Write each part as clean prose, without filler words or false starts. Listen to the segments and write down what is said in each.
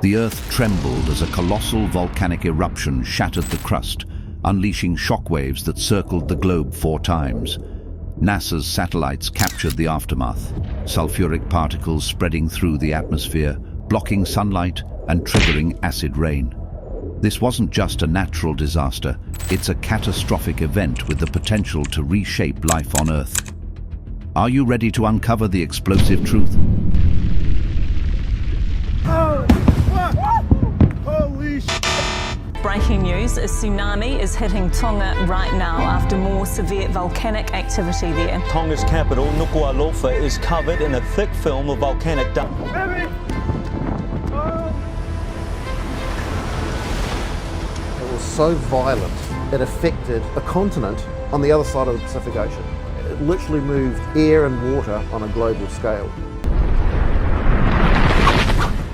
The Earth trembled as a colossal volcanic eruption shattered the crust, unleashing shockwaves that circled the globe 4 times. NASA's satellites captured the aftermath, sulfuric particles spreading through the atmosphere, blocking sunlight and triggering acid rain. This wasn't just a natural disaster, it's a catastrophic event with the potential to reshape life on Earth. Are you ready to uncover the explosive truth? Holy shit! Breaking news, a tsunami is hitting Tonga right now after more severe volcanic activity there. Tonga's capital, Nuku'alofa, is covered in a thick film of volcanic dust. It was so violent, it affected a continent on the other side of the Pacific Ocean. It literally moved air and water on a global scale.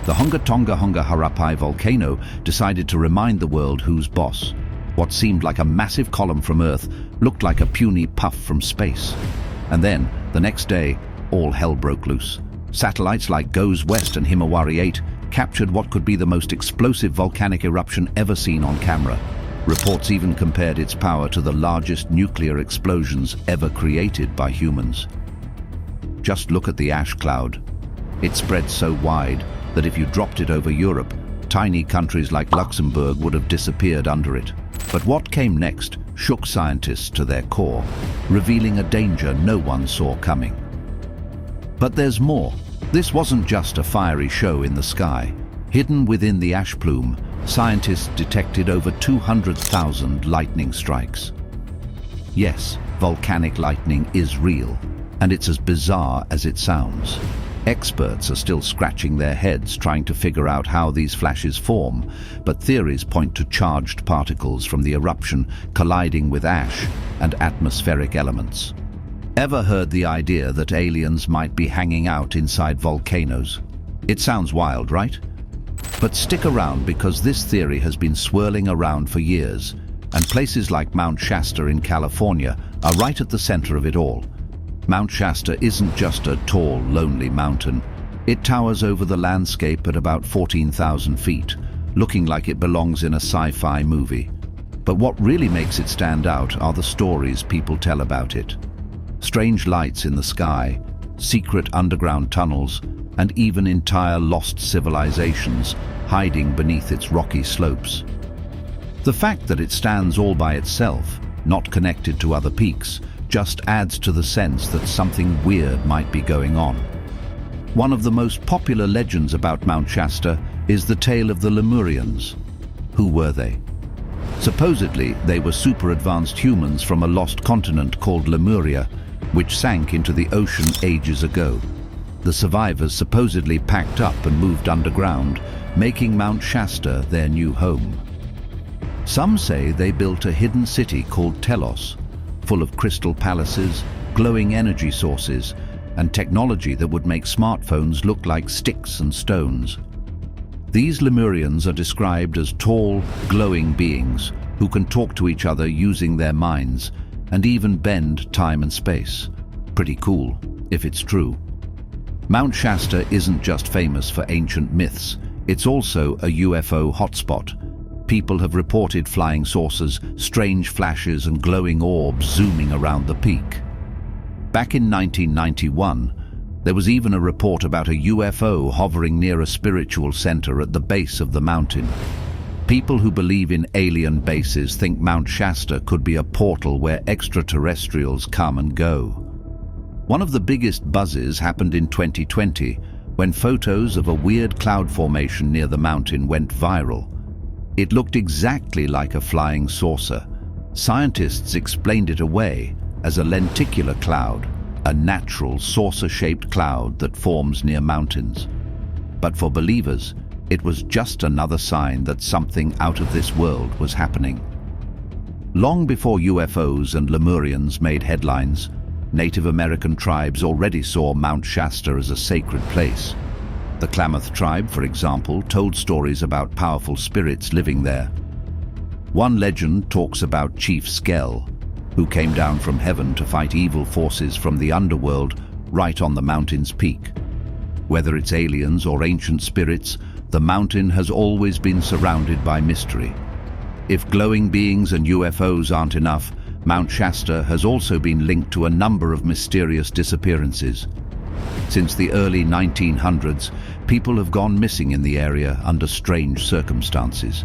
The Tonga Harapai volcano decided to remind the world who's boss. What seemed like a massive column from Earth looked like a puny puff from space. And then, the next day, all hell broke loose. Satellites like GOES West and Himawari 8 captured what could be the most explosive volcanic eruption ever seen on camera. Reports even compared its power to the largest nuclear explosions ever created by humans. Just look at the ash cloud. It spread so wide that if you dropped it over Europe, tiny countries like Luxembourg would have disappeared under it. But what came next shook scientists to their core, revealing a danger no one saw coming. But there's more. This wasn't just a fiery show in the sky. Hidden within the ash plume, scientists detected over 200,000 lightning strikes. Yes, volcanic lightning is real, and it's as bizarre as it sounds. Experts are still scratching their heads trying to figure out how these flashes form, but theories point to charged particles from the eruption colliding with ash and atmospheric elements. Ever heard the idea that aliens might be hanging out inside volcanoes? It sounds wild, right? But stick around, because this theory has been swirling around for years, and places like Mount Shasta in California are right at the center of it all. Mount Shasta isn't just a tall, lonely mountain. It towers over the landscape at about 14,000 feet, looking like it belongs in a sci-fi movie. But what really makes it stand out are the stories people tell about it. Strange lights in the sky, secret underground tunnels, and even entire lost civilizations hiding beneath its rocky slopes. The fact that it stands all by itself, not connected to other peaks, just adds to the sense that something weird might be going on. One of the most popular legends about Mount Shasta is the tale of the Lemurians. Who were they? Supposedly, they were super-advanced humans from a lost continent called Lemuria, which sank into the ocean ages ago. The survivors supposedly packed up and moved underground, making Mount Shasta their new home. Some say they built a hidden city called Telos, full of crystal palaces, glowing energy sources, and technology that would make smartphones look like sticks and stones. These Lemurians are described as tall, glowing beings who can talk to each other using their minds and even bend time and space. Pretty cool, if it's true. Mount Shasta isn't just famous for ancient myths, it's also a UFO hotspot. People have reported flying saucers, strange flashes and glowing orbs zooming around the peak. Back in 1991, there was even a report about a UFO hovering near a spiritual center at the base of the mountain. People who believe in alien bases think Mount Shasta could be a portal where extraterrestrials come and go. One of the biggest buzzes happened in 2020, when photos of a weird cloud formation near the mountain went viral. It looked exactly like a flying saucer. Scientists explained it away as a lenticular cloud, a natural saucer-shaped cloud that forms near mountains. But for believers, it was just another sign that something out of this world was happening. Long before UFOs and Lemurians made headlines, Native American tribes already saw Mount Shasta as a sacred place. The Klamath tribe, for example, told stories about powerful spirits living there. One legend talks about Chief Skell, who came down from heaven to fight evil forces from the underworld right on the mountain's peak. Whether it's aliens or ancient spirits, the mountain has always been surrounded by mystery. If glowing beings and UFOs aren't enough, Mount Shasta has also been linked to a number of mysterious disappearances. Since the early 1900s, people have gone missing in the area under strange circumstances.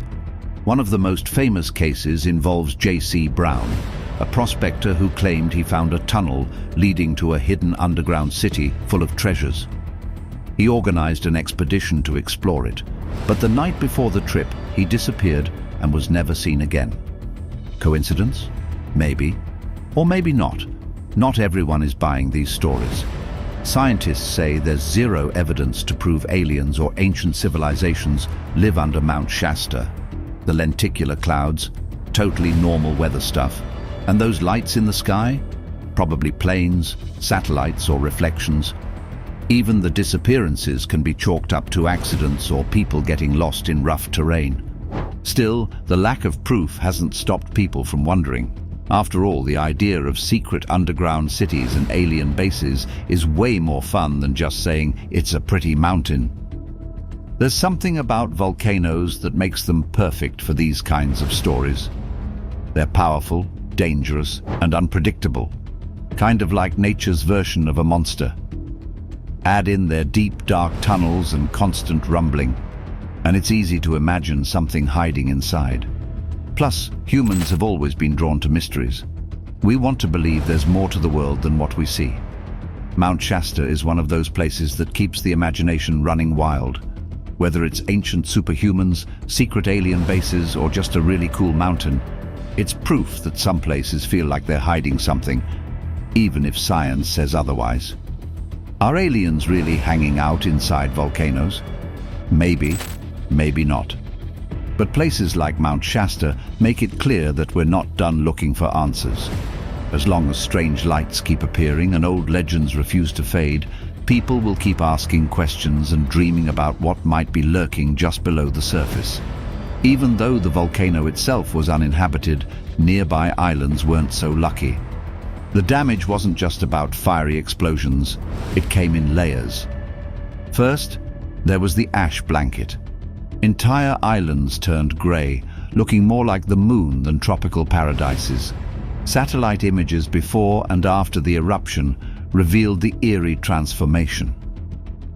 One of the most famous cases involves J.C. Brown, a prospector who claimed he found a tunnel leading to a hidden underground city full of treasures. He organized an expedition to explore it, but the night before the trip, he disappeared and was never seen again. Coincidence? Maybe. Or maybe not. Not everyone is buying these stories. Scientists say there's zero evidence to prove aliens or ancient civilizations live under Mount Shasta. The lenticular clouds, totally normal weather stuff. And those lights in the sky? Probably planes, satellites, or reflections. Even the disappearances can be chalked up to accidents or people getting lost in rough terrain. Still, the lack of proof hasn't stopped people from wondering. After all, the idea of secret underground cities and alien bases is way more fun than just saying it's a pretty mountain. There's something about volcanoes that makes them perfect for these kinds of stories. They're powerful, dangerous, and unpredictable, kind of like nature's version of a monster. Add in their deep, dark tunnels and constant rumbling, and it's easy to imagine something hiding inside. Plus, humans have always been drawn to mysteries. We want to believe there's more to the world than what we see. Mount Shasta is one of those places that keeps the imagination running wild. Whether it's ancient superhumans, secret alien bases, or just a really cool mountain, it's proof that some places feel like they're hiding something, even if science says otherwise. Are aliens really hanging out inside volcanoes? Maybe, maybe not. But places like Mount Shasta make it clear that we're not done looking for answers. As long as strange lights keep appearing and old legends refuse to fade, people will keep asking questions and dreaming about what might be lurking just below the surface. Even though the volcano itself was uninhabited, nearby islands weren't so lucky. The damage wasn't just about fiery explosions, it came in layers. First, there was the ash blanket. Entire islands turned grey, looking more like the moon than tropical paradises. Satellite images before and after the eruption revealed the eerie transformation.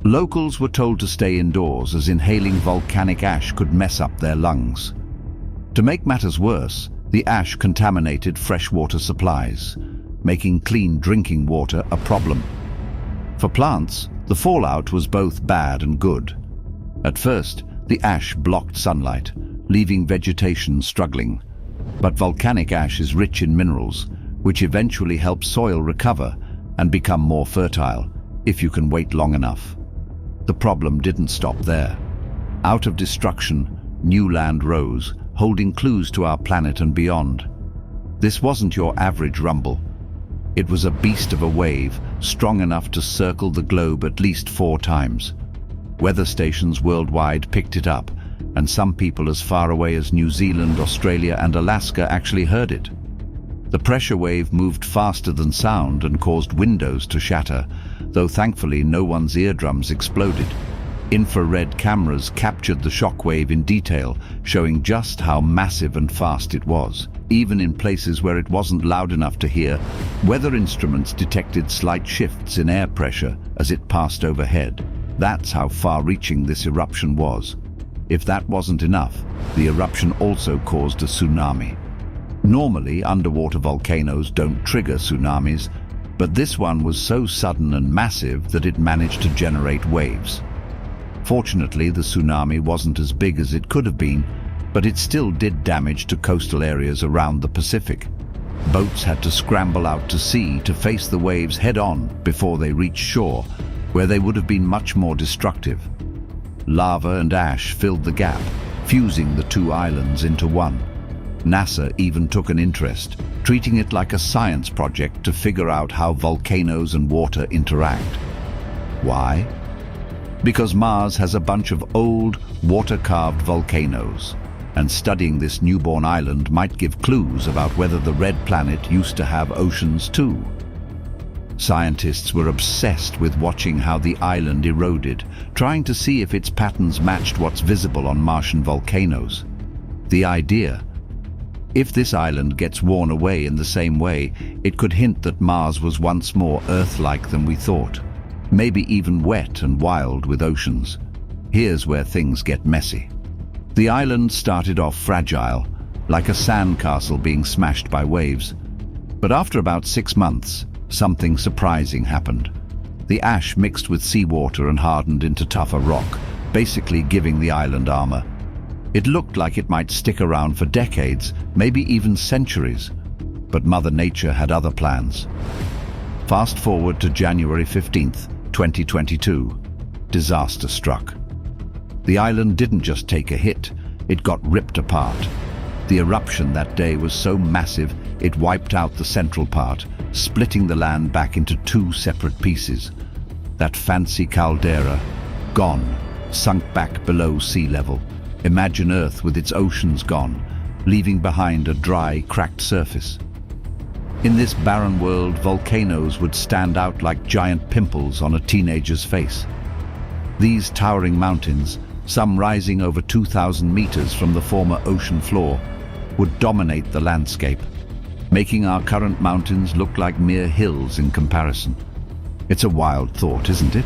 Locals were told to stay indoors as inhaling volcanic ash could mess up their lungs. To make matters worse, the ash contaminated freshwater supplies, making clean drinking water a problem. For plants, the fallout was both bad and good. At first, the ash blocked sunlight, leaving vegetation struggling. But volcanic ash is rich in minerals, which eventually help soil recover and become more fertile, if you can wait long enough. The problem didn't stop there. Out of destruction, new land rose, holding clues to our planet and beyond. This wasn't your average rumble. It was a beast of a wave, strong enough to circle the globe at least 4 times. Weather stations worldwide picked it up, and some people as far away as New Zealand, Australia, and Alaska actually heard it. The pressure wave moved faster than sound and caused windows to shatter, though thankfully no one's eardrums exploded. Infrared cameras captured the shockwave in detail, showing just how massive and fast it was. Even in places where it wasn't loud enough to hear, weather instruments detected slight shifts in air pressure as it passed overhead. That's how far-reaching this eruption was. If that wasn't enough, the eruption also caused a tsunami. Normally, underwater volcanoes don't trigger tsunamis, but this one was so sudden and massive that it managed to generate waves. Fortunately, the tsunami wasn't as big as it could have been, but it still did damage to coastal areas around the Pacific. Boats had to scramble out to sea to face the waves head-on before they reached shore, where they would have been much more destructive. Lava and ash filled the gap, fusing the 2 islands into one. NASA even took an interest, treating it like a science project to figure out how volcanoes and water interact. Why? Because Mars has a bunch of old, water-carved volcanoes, and studying this newborn island might give clues about whether the red planet used to have oceans too. Scientists were obsessed with watching how the island eroded, trying to see if its patterns matched what's visible on Martian volcanoes. The idea: if this island gets worn away in the same way, it could hint that Mars was once more Earth-like than we thought, maybe even wet and wild with oceans. Here's where things get messy. The island started off fragile, like a sandcastle being smashed by waves. But after about 6 months, something surprising happened. The ash mixed with seawater and hardened into tougher rock, basically giving the island armor. It looked like it might stick around for decades, maybe even centuries. But Mother Nature had other plans. Fast forward to January 15th, 2022. Disaster struck. The island didn't just take a hit, it got ripped apart. The eruption that day was so massive, it wiped out the central part, splitting the land back into 2 separate pieces. That fancy caldera, gone, sunk back below sea level. Imagine Earth with its oceans gone, leaving behind a dry, cracked surface. In this barren world, volcanoes would stand out like giant pimples on a teenager's face. These towering mountains, some rising over 2,000 meters from the former ocean floor, would dominate the landscape, making our current mountains look like mere hills in comparison. It's a wild thought, isn't it?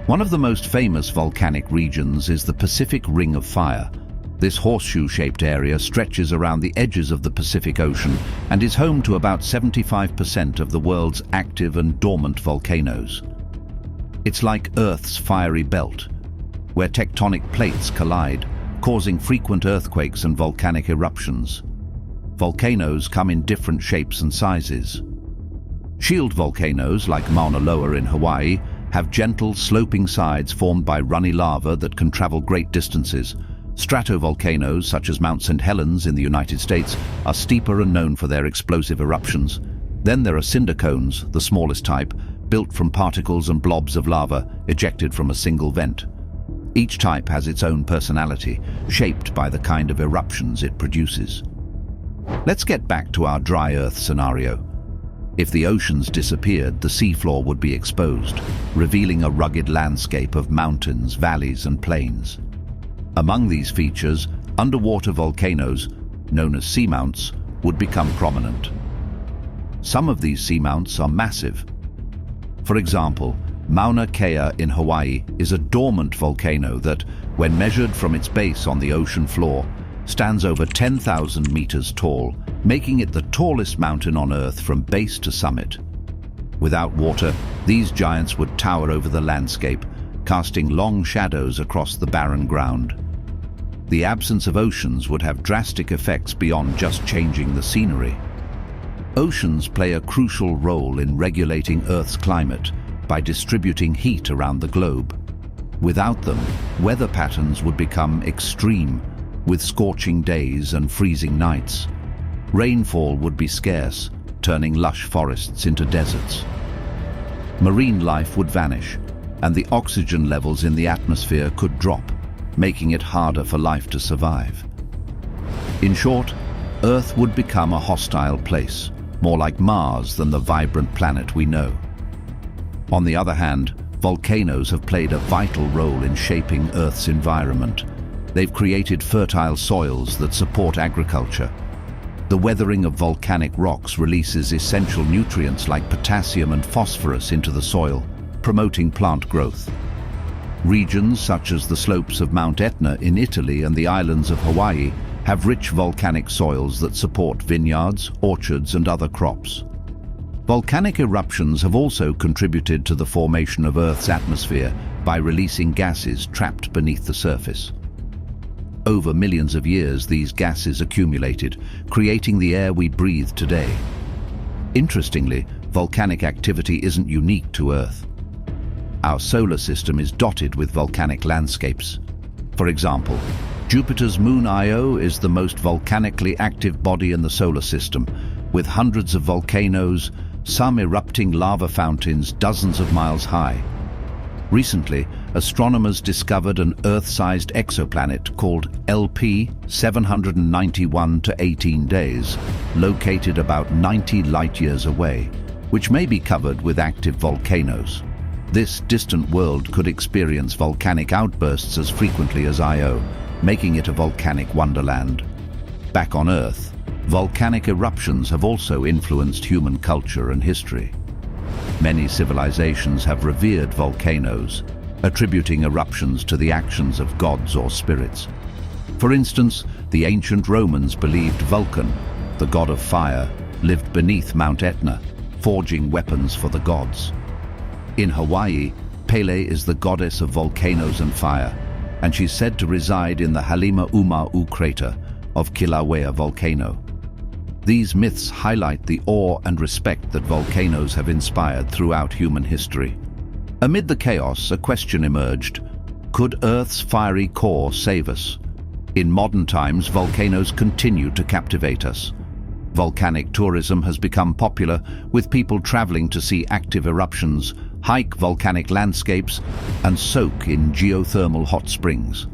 One of the most famous volcanic regions is the Pacific Ring of Fire. This horseshoe-shaped area stretches around the edges of the Pacific Ocean and is home to about 75% of the world's active and dormant volcanoes. It's like Earth's fiery belt, where tectonic plates collide, causing frequent earthquakes and volcanic eruptions. Volcanoes come in different shapes and sizes. Shield volcanoes, like Mauna Loa in Hawaii, have gentle, sloping sides formed by runny lava that can travel great distances. Stratovolcanoes, such as Mount St. Helens in the United States, are steeper and known for their explosive eruptions. Then there are cinder cones, the smallest type, built from particles and blobs of lava ejected from a single vent. Each type has its own personality, shaped by the kind of eruptions it produces. Let's get back to our dry Earth scenario. If the oceans disappeared, the seafloor would be exposed, revealing a rugged landscape of mountains, valleys, and plains. Among these features, underwater volcanoes, known as seamounts, would become prominent. Some of these seamounts are massive. For example, Mauna Kea in Hawaii is a dormant volcano that, when measured from its base on the ocean floor, stands over 10,000 meters tall, making it the tallest mountain on Earth from base to summit. Without water, these giants would tower over the landscape, casting long shadows across the barren ground. The absence of oceans would have drastic effects beyond just changing the scenery. Oceans play a crucial role in regulating Earth's climate by distributing heat around the globe. Without them, weather patterns would become extreme, with scorching days and freezing nights. Rainfall would be scarce, turning lush forests into deserts. Marine life would vanish, and the oxygen levels in the atmosphere could drop, making it harder for life to survive. In short, Earth would become a hostile place, more like Mars than the vibrant planet we know. On the other hand, volcanoes have played a vital role in shaping Earth's environment. They've created fertile soils that support agriculture. The weathering of volcanic rocks releases essential nutrients like potassium and phosphorus into the soil, promoting plant growth. Regions such as the slopes of Mount Etna in Italy and the islands of Hawaii have rich volcanic soils that support vineyards, orchards, and other crops. Volcanic eruptions have also contributed to the formation of Earth's atmosphere by releasing gases trapped beneath the surface. Over millions of years, these gases accumulated, creating the air we breathe today. Interestingly, volcanic activity isn't unique to Earth. Our solar system is dotted with volcanic landscapes. For example, Jupiter's moon Io is the most volcanically active body in the solar system, with hundreds of volcanoes, some erupting lava fountains dozens of miles high. Recently, astronomers discovered an Earth-sized exoplanet called LP 791 to 18 days, located about 90 light-years away. which may be covered with active volcanoes. This distant world could experience volcanic outbursts as frequently as Io, making it a volcanic wonderland. Back on Earth, volcanic eruptions have also influenced human culture and history. Many civilizations have revered volcanoes, attributing eruptions to the actions of gods or spirits. For instance, the ancient Romans believed Vulcan, the god of fire, lived beneath Mount Etna, forging weapons for the gods. In Hawaii, Pele is the goddess of volcanoes and fire, and she's said to reside in the Halima-Uma'u crater of Kilauea volcano. These myths highlight the awe and respect that volcanoes have inspired throughout human history. Amid the chaos, a question emerged: could Earth's fiery core save us? In modern times, volcanoes continue to captivate us. Volcanic tourism has become popular, with people traveling to see active eruptions, hike volcanic landscapes, and soak in geothermal hot springs.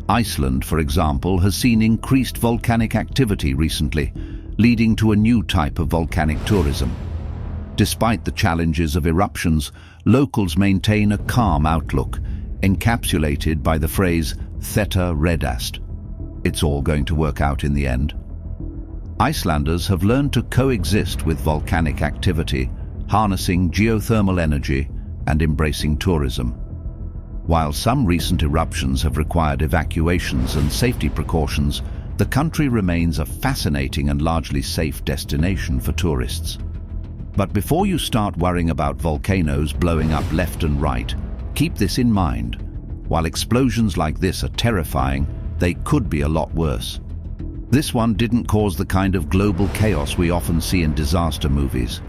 Iceland, for example, has seen increased volcanic activity recently, leading to a new type of volcanic tourism. Despite the challenges of eruptions, locals maintain a calm outlook, encapsulated by the phrase "Theta redast." It's all going to work out in the end. Icelanders have learned to coexist with volcanic activity, harnessing geothermal energy and embracing tourism. While some recent eruptions have required evacuations and safety precautions, the country remains a fascinating and largely safe destination for tourists. But before you start worrying about volcanoes blowing up left and right, keep this in mind. While explosions like this are terrifying, they could be a lot worse. This one didn't cause the kind of global chaos we often see in disaster movies.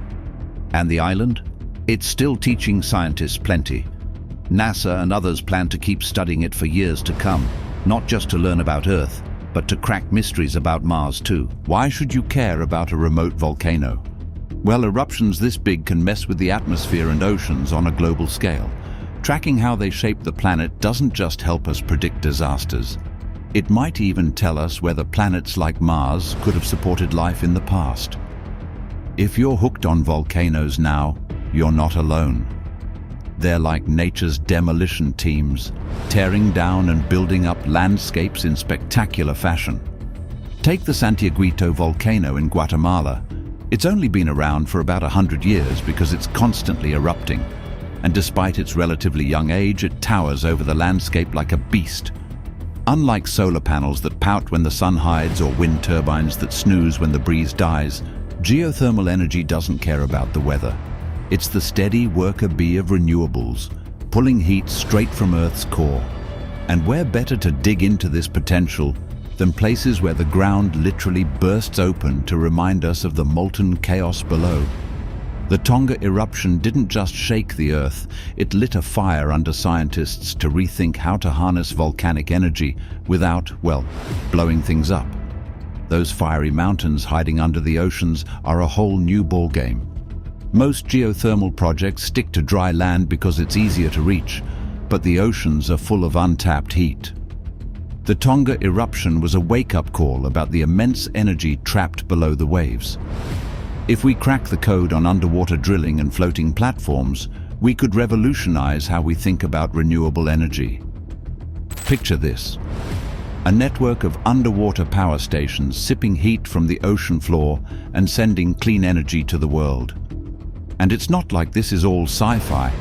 And the island? It's still teaching scientists plenty. NASA and others plan to keep studying it for years to come, not just to learn about Earth, but to crack mysteries about Mars too. Why should you care about a remote volcano? Well, eruptions this big can mess with the atmosphere and oceans on a global scale. Tracking how they shape the planet doesn't just help us predict disasters. It might even tell us whether planets like Mars could have supported life in the past. If you're hooked on volcanoes now, you're not alone. They're like nature's demolition teams, tearing down and building up landscapes in spectacular fashion. Take the Santiaguito volcano in Guatemala. It's only been around for about 100 years because it's constantly erupting. And despite its relatively young age, it towers over the landscape like a beast. Unlike solar panels that pout when the sun hides or wind turbines that snooze when the breeze dies, geothermal energy doesn't care about the weather. It's the steady worker bee of renewables, pulling heat straight from Earth's core. And where better to dig into this potential than places where the ground literally bursts open to remind us of the molten chaos below. The Tonga eruption didn't just shake the Earth, it lit a fire under scientists to rethink how to harness volcanic energy without, well, blowing things up. Those fiery mountains hiding under the oceans are a whole new ballgame. Most geothermal projects stick to dry land because it's easier to reach, but the oceans are full of untapped heat. The Tonga eruption was a wake-up call about the immense energy trapped below the waves. If we crack the code on underwater drilling and floating platforms, we could revolutionize how we think about renewable energy. Picture this: a network of underwater power stations sipping heat from the ocean floor and sending clean energy to the world. And it's not like this is all sci-fi.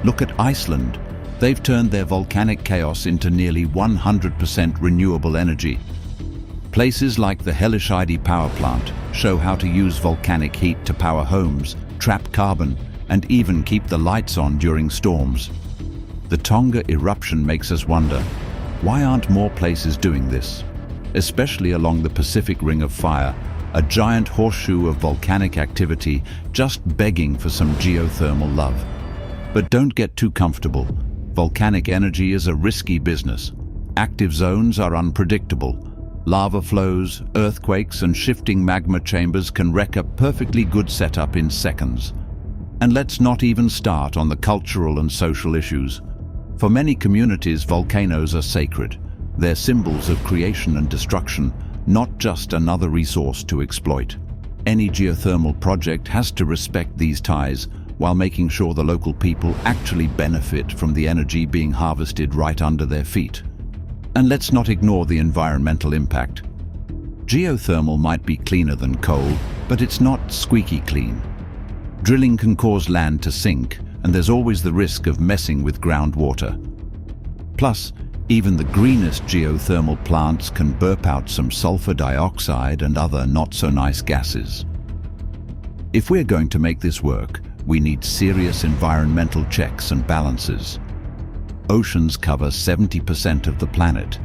Look at Iceland. They've turned their volcanic chaos into nearly 100% renewable energy. Places like the Hellisheidi power plant show how to use volcanic heat to power homes, trap carbon, and even keep the lights on during storms. The Tonga eruption makes us wonder, why aren't more places doing this? Especially along the Pacific Ring of Fire, a giant horseshoe of volcanic activity just begging for some geothermal love. But don't get too comfortable. Volcanic energy is a risky business. Active zones are unpredictable. Lava flows, earthquakes, and shifting magma chambers can wreck a perfectly good setup in seconds. And let's not even start on the cultural and social issues. For many communities, volcanoes are sacred. They're symbols of creation and destruction, not just another resource to exploit. Any geothermal project has to respect these ties while making sure the local people actually benefit from the energy being harvested right under their feet. And let's not ignore the environmental impact. Geothermal might be cleaner than coal, but it's not squeaky clean. Drilling can cause land to sink, and there's always the risk of messing with groundwater. Plus, even the greenest geothermal plants can burp out some sulfur dioxide and other not-so-nice gases. If we're going to make this work, we need serious environmental checks and balances. Oceans cover 70% of the planet,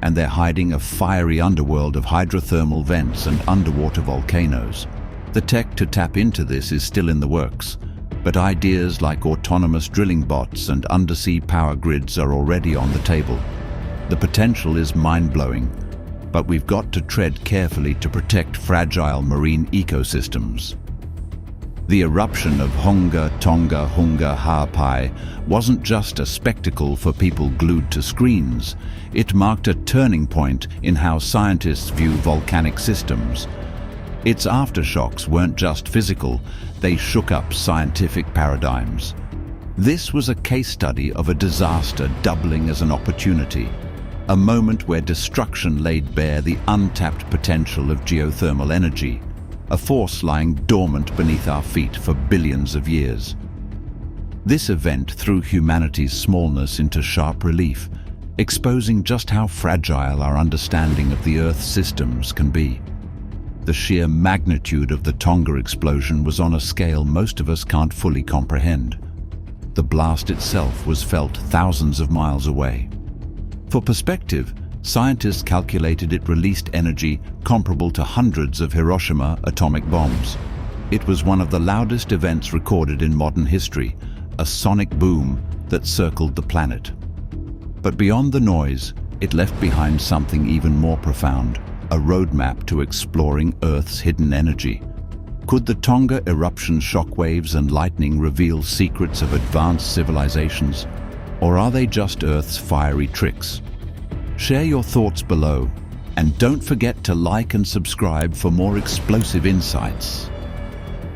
and they're hiding a fiery underworld of hydrothermal vents and underwater volcanoes. The tech to tap into this is still in the works, but ideas like autonomous drilling bots and undersea power grids are already on the table. The potential is mind-blowing, but we've got to tread carefully to protect fragile marine ecosystems. The eruption of Tonga Ha'apai wasn't just a spectacle for people glued to screens. It marked a turning point in how scientists view volcanic systems. Its aftershocks weren't just physical, they shook up scientific paradigms. This was a case study of a disaster doubling as an opportunity, a moment where destruction laid bare the untapped potential of geothermal energy, a force lying dormant beneath our feet for billions of years. This event threw humanity's smallness into sharp relief, exposing just how fragile our understanding of the Earth's systems can be. The sheer magnitude of the Tonga explosion was on a scale most of us can't fully comprehend. The blast itself was felt thousands of miles away. For perspective, scientists calculated it released energy comparable to hundreds of Hiroshima atomic bombs. It was one of the loudest events recorded in modern history, a sonic boom that circled the planet. But beyond the noise, it left behind something even more profound, a roadmap to exploring Earth's hidden energy. Could the Tonga eruption shockwaves and lightning reveal secrets of advanced civilizations? Or are they just Earth's fiery tricks? Share your thoughts below, and don't forget to like and subscribe for more explosive insights.